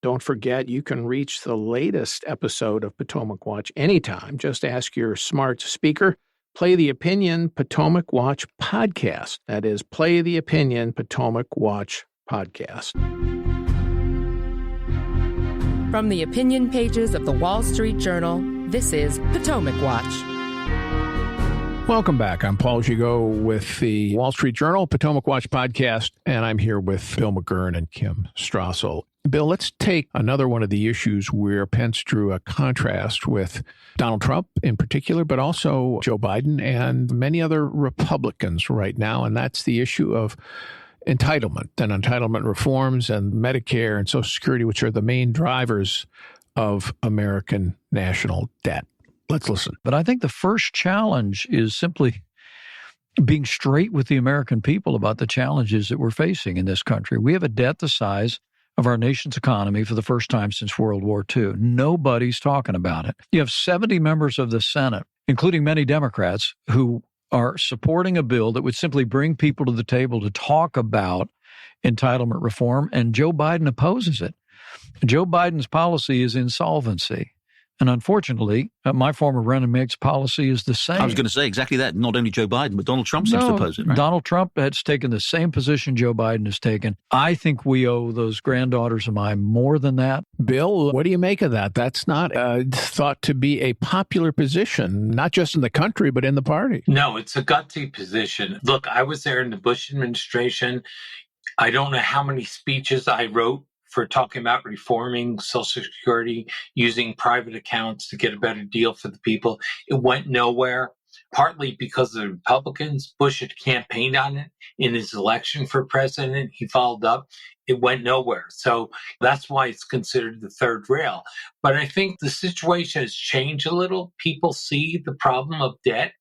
Don't forget, you can reach the latest episode of Potomac Watch anytime. Just ask your smart speaker, play the Opinion Potomac Watch podcast. That is, play the Opinion Potomac Watch podcast. From the opinion pages of the Wall Street Journal, this is Potomac Watch. Welcome back. I'm Paul Gigot with the Wall Street Journal Potomac Watch podcast, and I'm here with Bill McGurn and Kim Strassel. Bill, let's take another one of the issues where Pence drew a contrast with Donald Trump in particular, but also Joe Biden and many other Republicans right now, and that's the issue of entitlement and entitlement reforms and Medicare and Social Security, which are the main drivers of American national debt. Let's listen. But I think the first challenge is simply being straight with the American people about the challenges that we're facing in this country. We have a debt the size of our nation's economy for the first time since World War II. Nobody's talking about it. You have 70 members of the Senate, including many Democrats, who are supporting a bill that would simply bring people to the table to talk about entitlement reform, and Joe Biden opposes it. Joe Biden's policy is insolvency. And unfortunately, my former running mate's policy is the same. I was going to say exactly that. Not only Joe Biden, but Donald Trump seems to oppose it, right? Donald Trump has taken the same position Joe Biden has taken. I think we owe those granddaughters of mine more than that. Bill, what do you make of that? That's not thought to be a popular position, not just in the country, but in the party. No, it's a gutsy position. Look, I was there in the Bush administration. I don't know how many speeches I wrote for talking about reforming Social Security, using private accounts to get a better deal for the people. It went nowhere, partly because of the Republicans. Bush had campaigned on it in his election for president. He followed up. It went nowhere. So that's why it's considered the third rail. But I think the situation has changed a little. People see the problem of debt.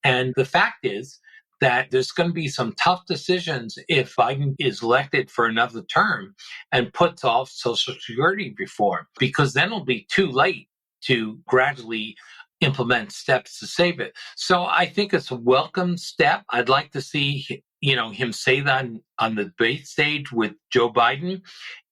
And the fact is that there's going to be some tough decisions if Biden is elected for another term and puts off Social Security reform, because then it'll be too late to gradually implement steps to save it. So I think it's a welcome step. I'd like to see, him say that on the debate stage with Joe Biden,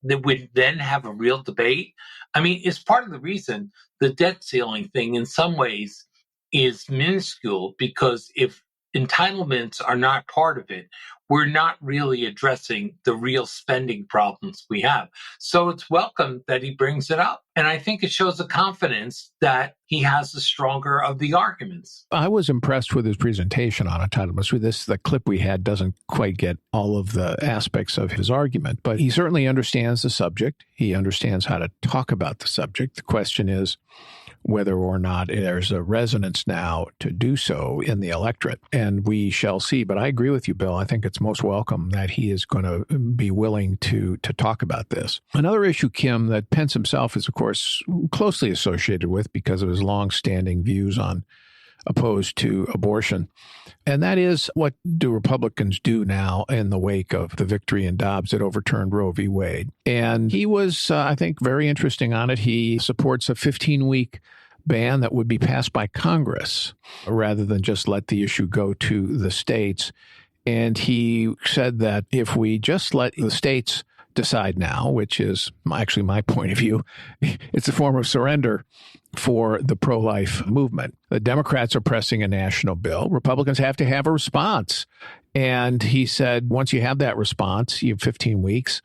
that would then have a real debate. I mean, it's part of the reason the debt ceiling thing in some ways is minuscule, because if entitlements are not part of it, we're not really addressing the real spending problems we have. So it's welcome that he brings it up. And I think it shows the confidence that he has the stronger of the arguments. I was impressed with his presentation on entitlements. The clip we had doesn't quite get all of the aspects of his argument, but he certainly understands the subject. He understands how to talk about the subject. The question is whether or not there's a resonance now to do so in the electorate. And we shall see. But I agree with you, Bill. I think it's most welcome that he is going to be willing to talk about this. Another issue, Kim, that Pence himself is, of course, closely associated with because of his longstanding views on opposed to abortion. And that is, what do Republicans do now in the wake of the victory in Dobbs that overturned Roe v. Wade? And he was, I think, very interesting on it. He supports a 15-week ban that would be passed by Congress rather than just let the issue go to the states. And he said that if we just let the states decide now, which is actually my point of view, it's a form of surrender for the pro-life movement. The Democrats are pressing a national bill. Republicans have to have a response. And he said, once you have that response, you have 15 weeks.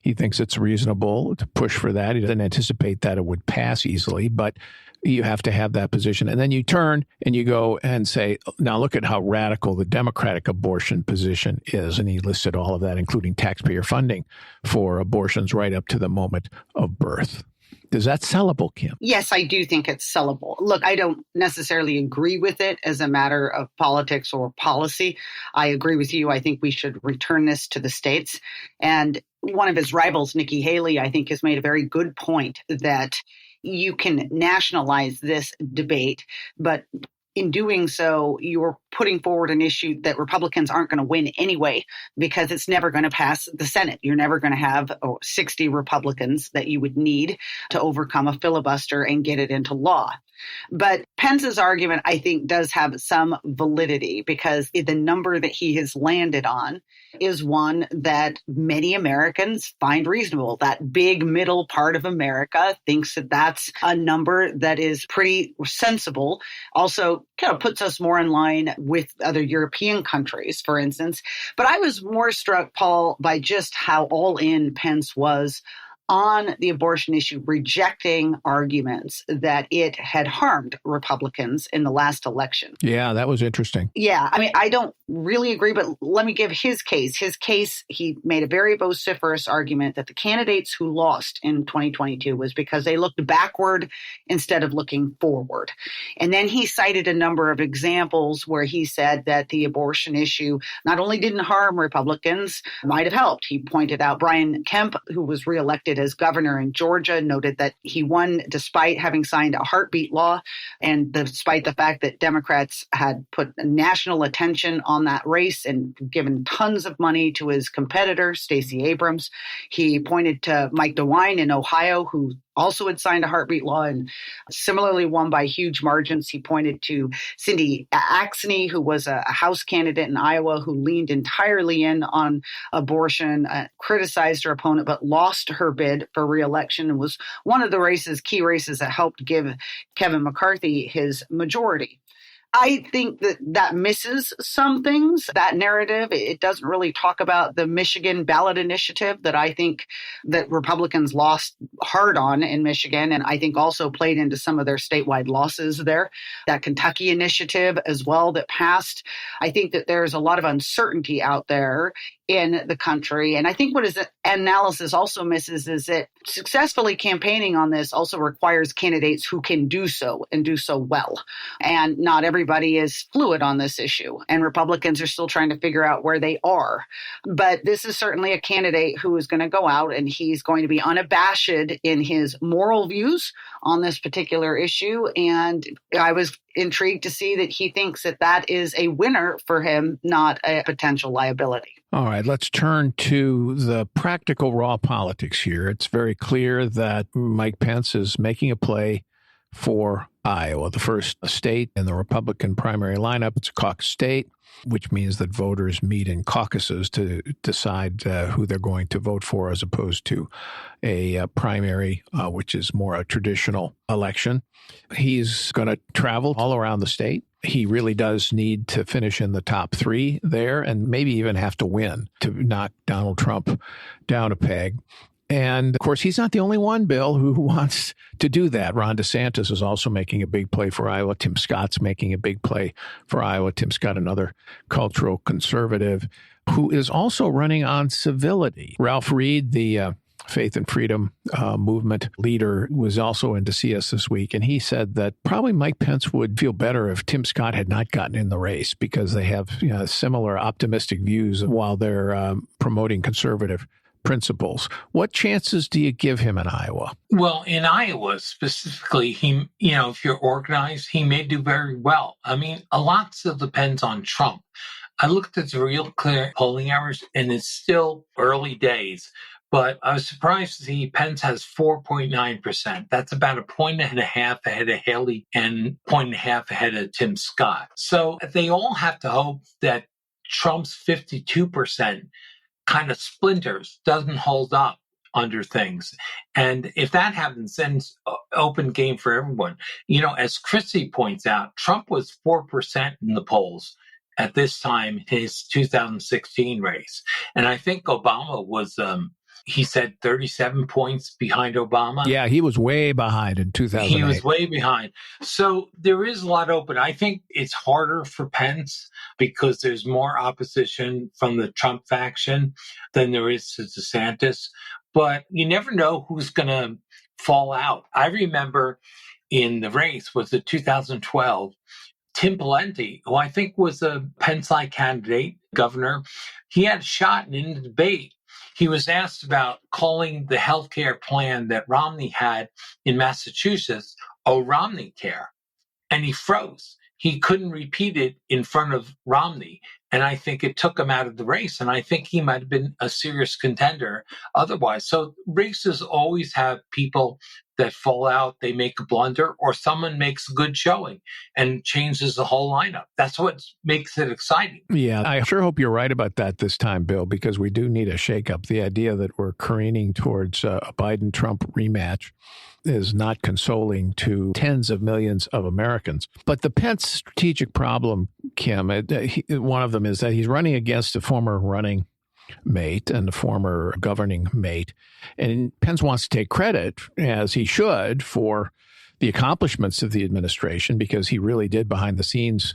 He thinks it's reasonable to push for that. He doesn't anticipate that it would pass easily, but you have to have that position. And then you turn and you go and say, now look at how radical the Democratic abortion position is. And he listed all of that, including taxpayer funding for abortions right up to the moment of birth. Is that sellable, Kim? Yes, I do think it's sellable. Look, I don't necessarily agree with it as a matter of politics or policy. I agree with you. I think we should return this to the states. And one of his rivals, Nikki Haley, I think has made a very good point that you can nationalize this debate, but in doing so, you're putting forward an issue that Republicans aren't going to win anyway, because it's never going to pass the Senate. You're never going to have 60 Republicans that you would need to overcome a filibuster and get it into law. But Pence's argument, I think, does have some validity because the number that he has landed on is one that many Americans find reasonable. That big middle part of America thinks that that's a number that is pretty sensible. Also kind of puts us more in line with other European countries, for instance. But I was more struck, Paul, by just how all in Pence was on the abortion issue, rejecting arguments that it had harmed Republicans in the last election. Yeah, that was interesting. Yeah, I mean, I don't really agree, but let me give his case. His case, he made a very vociferous argument that the candidates who lost in 2022 was because they looked backward instead of looking forward. And then he cited a number of examples where he said that the abortion issue not only didn't harm Republicans, might have helped. He pointed out Brian Kemp, who was reelected as governor in Georgia, noted that he won despite having signed a heartbeat law and despite the fact that Democrats had put national attention on that race and given tons of money to his competitor, Stacey Abrams. He pointed to Mike DeWine in Ohio, who also had signed a heartbeat law and similarly won by huge margins. He pointed to Cindy Axne, who was a House candidate in Iowa who leaned entirely in on abortion, criticized her opponent, but lost her bid for re-election and was one of the key races that helped give Kevin McCarthy his majority. I think that misses some things, that narrative. It doesn't really talk about the Michigan ballot initiative that I think that Republicans lost hard on in Michigan, and I think also played into some of their statewide losses there. That Kentucky initiative as well that passed. I think that there's a lot of uncertainty out there in the country. And I think what his analysis also misses is that successfully campaigning on this also requires candidates who can do so and do so well. And not everybody is fluid on this issue. And Republicans are still trying to figure out where they are. But this is certainly a candidate who is going to go out and he's going to be unabashed in his moral views on this particular issue. And I was intrigued to see that he thinks that is a winner for him, not a potential liability. All right, let's turn to the practical raw politics here. It's very clear that Mike Pence is making a play for Iowa, the first state in the Republican primary lineup. It's a caucus state, which means that voters meet in caucuses to decide who they're going to vote for as opposed to a primary, which is more a traditional election. He's going to travel all around the state. He really does need to finish in the top three there and maybe even have to win to knock Donald Trump down a peg. And, of course, he's not the only one, Bill, who wants to do that. Ron DeSantis is also making a big play for Iowa. Tim Scott's making a big play for Iowa. Tim Scott, another cultural conservative, who is also running on civility. Ralph Reed, the Faith and Freedom movement leader, was also in to see us this week. And he said that probably Mike Pence would feel better if Tim Scott had not gotten in the race because they have similar optimistic views while they're promoting conservative principles. What chances do you give him in Iowa? Well, in Iowa specifically, if you're organized, he may do very well. I mean, a lot still depends on Trump. I looked at the real clear polling hours, and it's still early days. But I was surprised to see Pence has 4.9%. That's about a point and a half ahead of Haley and 1.5 ahead of Tim Scott. So they all have to hope that Trump's 52% kind of splinters, doesn't hold up under things. And if that happens, then it's open game for everyone. As Christie points out, Trump was 4% in the polls at this time, his 2016 race. And I think Obama was, he said 37 points behind Obama. Yeah, he was way behind in 2008. He was way behind. So there is a lot open. I think it's harder for Pence because there's more opposition from the Trump faction than there is to DeSantis. But you never know who's going to fall out. I remember in the race was the 2012, Tim Pawlenty, who I think was a Pence-like candidate, governor. He had a shot in the debate. He was asked about calling the healthcare plan that Romney had in Massachusetts, Romney Care, and he froze. He couldn't repeat it in front of Romney. And I think it took him out of the race. And I think he might have been a serious contender otherwise. So races always have people that fall out, they make a blunder, or someone makes a good showing and changes the whole lineup. That's what makes it exciting. Yeah, I sure hope you're right about that this time, Bill, because we do need a shakeup. The idea that we're careening towards a Biden-Trump rematch is not consoling to tens of millions of Americans. But the Pence strategic problem, Kim, one of them is that he's running against a former running mate and the former governing mate. And Pence wants to take credit, as he should, for the accomplishments of the administration, because he really did behind the scenes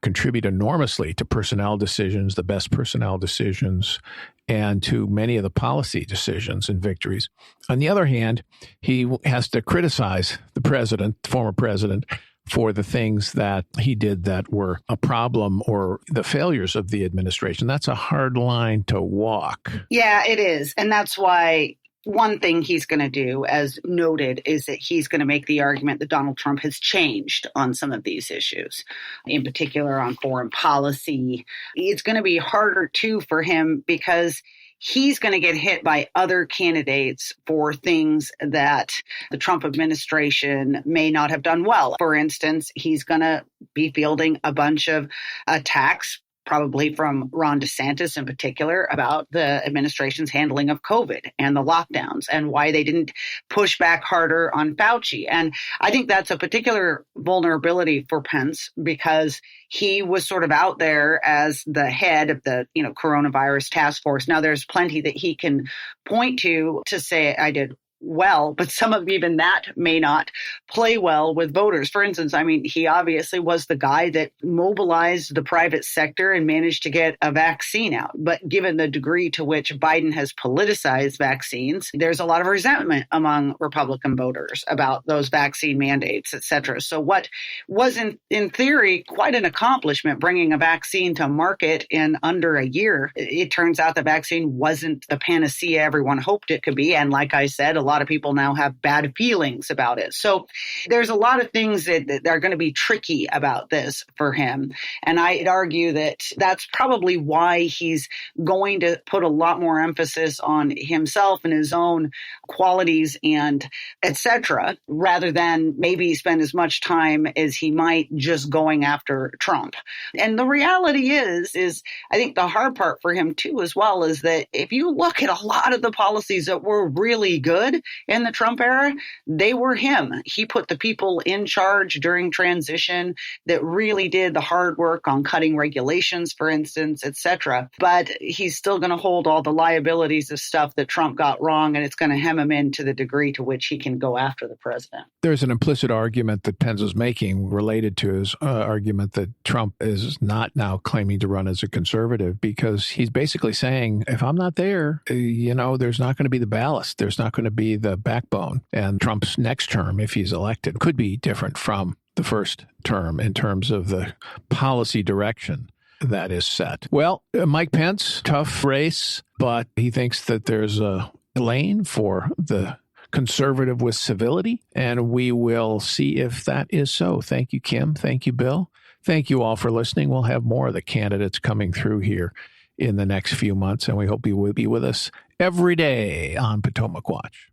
contribute enormously to personnel decisions, the best personnel decisions, and to many of the policy decisions and victories. On the other hand, he has to criticize the president, the former president, for the things that he did that were a problem or the failures of the administration. That's a hard line to walk. Yeah, it is. And that's why one thing he's going to do, as noted, is that he's going to make the argument that Donald Trump has changed on some of these issues, in particular on foreign policy. It's going to be harder, too, for him because he's going to get hit by other candidates for things that the Trump administration may not have done well. For instance, he's going to be fielding a bunch of attacks, probably from Ron DeSantis in particular, about the administration's handling of COVID and the lockdowns and why they didn't push back harder on Fauci. And I think that's a particular vulnerability for Pence because he was sort of out there as the head of the, coronavirus task force. Now, there's plenty that he can point to say, I did well, but some of even that may not play well with voters. For instance, he obviously was the guy that mobilized the private sector and managed to get a vaccine out. But given the degree to which Biden has politicized vaccines, there's a lot of resentment among Republican voters about those vaccine mandates, et cetera. So what was in theory quite an accomplishment, bringing a vaccine to market in under a year, it turns out the vaccine wasn't the panacea everyone hoped it could be. And like I said, a lot of people now have bad feelings about it. So there's a lot of things that are going to be tricky about this for him. And I'd argue that that's probably why he's going to put a lot more emphasis on himself and his own qualities and et cetera, rather than maybe spend as much time as he might just going after Trump. And the reality is I think the hard part for him too, as well, is that if you look at a lot of the policies that were really good in the Trump era, they were him. He put the people in charge during transition that really did the hard work on cutting regulations, for instance, et cetera. But he's still going to hold all the liabilities of stuff that Trump got wrong, and it's going to hem him in to the degree to which he can go after the president. There's an implicit argument that Pence is making related to his argument that Trump is not now claiming to run as a conservative, because he's basically saying, if I'm not there, there's not going to be the ballast. There's not going to be the backbone. And Trump's next term, if he's elected, could be different from the first term in terms of the policy direction that is set. Well, Mike Pence, tough race, but he thinks that there's a lane for the conservative with civility, and we will see if that is so. Thank you, Kim. Thank you, Bill. Thank you all for listening. We'll have more of the candidates coming through here in the next few months, and we hope you will be with us every day on Potomac Watch.